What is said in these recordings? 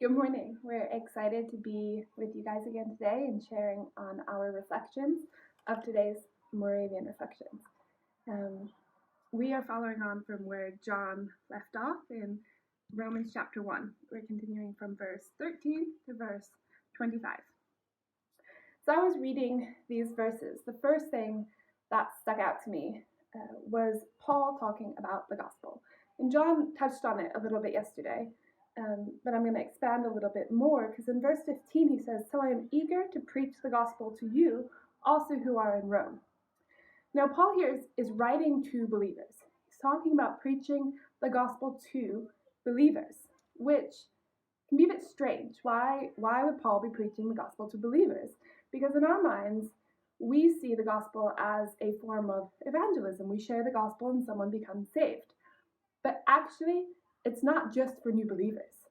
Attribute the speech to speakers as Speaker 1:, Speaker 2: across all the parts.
Speaker 1: Good morning. We're excited to be with you guys again today and sharing on our reflections of today's Moravian reflections. We are following on from where John left off in Romans chapter 1. We're continuing from verse 13 to verse 25. So I was reading these verses. The first thing that stuck out to me was Paul talking about the gospel. And John touched on it a little bit yesterday. But I'm going to expand a little bit more because in verse 15 he says, "So I am eager to preach the gospel to you also who are in Rome." Now Paul here is writing to believers. He's talking about preaching the gospel to believers, which can be a bit strange. Why would Paul be preaching the gospel to believers? Because in our minds, we see the gospel as a form of evangelism. We share the gospel and someone becomes saved. But actually, it's not just for new believers.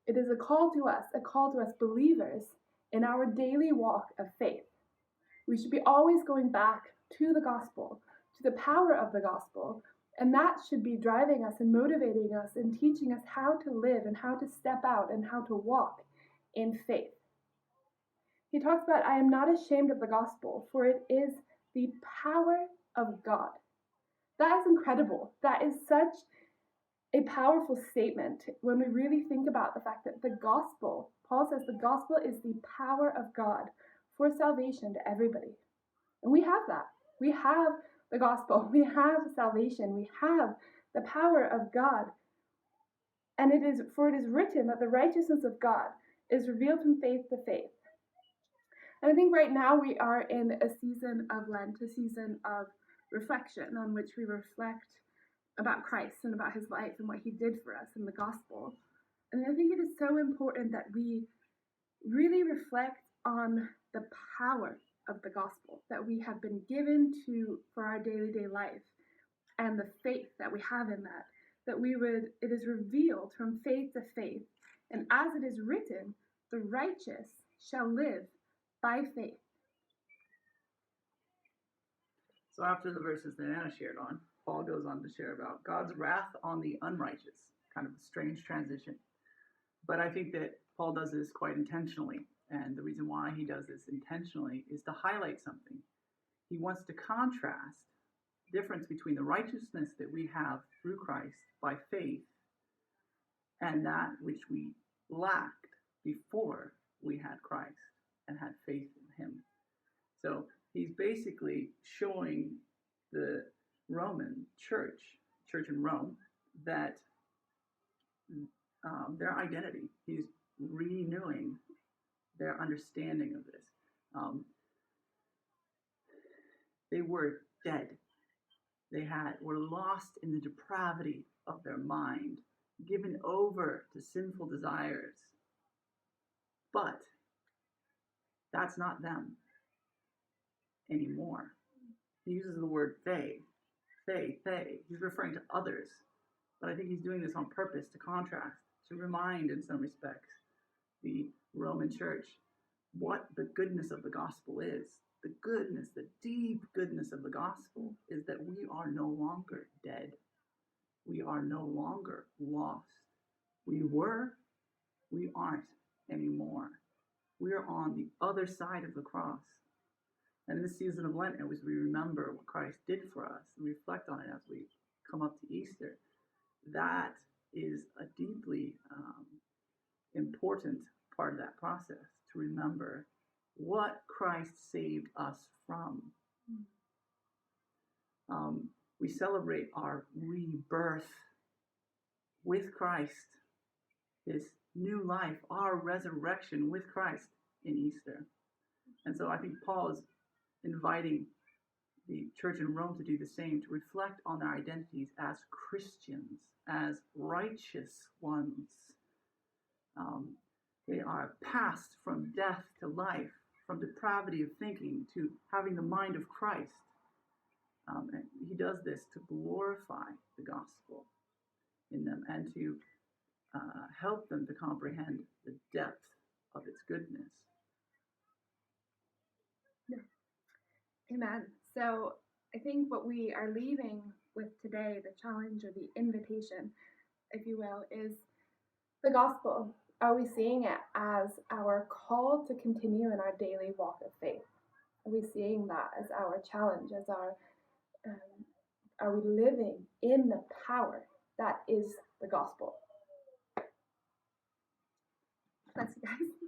Speaker 1: It is a call to us believers in our daily walk of faith. We should be always going back to the gospel, to the power of the gospel, and that should be driving us and motivating us and teaching us how to live and how to step out and how to walk in faith. He talks about, "I am not ashamed of the gospel, for it is the power of God." That is incredible. That is such a powerful statement when we really think about the fact that the gospel, Paul says the gospel is the power of God for salvation to everybody. And we have that. We have the gospel. We have salvation. We have the power of God. And it is written that the righteousness of God is revealed from faith to faith. And I think right now we are in a season of Lent, a season of reflection on which we reflect about Christ and about his life and what he did for us in the gospel. And I think it is so important that we really reflect on the power of the gospel that we have been given for our daily life and the faith that we have in that it is revealed from faith to faith. And as it is written, the righteous shall live by faith.
Speaker 2: So after the verses that Anna shared on, Paul goes on to share about God's wrath on the unrighteous, kind of a strange transition. But I think that Paul does this quite intentionally. And the reason why he does this intentionally is to highlight something. He wants to contrast the difference between the righteousness that we have through Christ by faith and that which we lacked before we had Christ and had faith in him. So he's basically showing the Roman church in Rome, that their identity. He's renewing their understanding of this. They were dead. They were lost in the depravity of their mind, given over to sinful desires. But that's not them anymore. He uses the word they. He's referring to others. But I think he's doing this on purpose to contrast, to remind in some respects the Roman church what the goodness of the gospel is. The goodness, the deep goodness of the gospel is that we are no longer dead. We are no longer lost. We aren't anymore. We are on the other side of the cross. And in this season of Lent, as we remember what Christ did for us, and reflect on it as we come up to Easter, that is a deeply important part of that process, to remember what Christ saved us from. We celebrate our rebirth with Christ, this new life, our resurrection with Christ in Easter. And so I think Paul is inviting the church in Rome to do the same, to reflect on their identities as Christians, as righteous ones. They are passed from death to life, from depravity of thinking to having the mind of Christ. And he does this to glorify the gospel in them and to help them to comprehend the depth of its goodness.
Speaker 1: Amen. So I think what we are leaving with today, the challenge or the invitation, if you will, is the gospel Are we seeing it as our call to continue in our daily walk of faith? Are we seeing that as our challenge, as our are we living in the power that is the gospel? Bless you guys.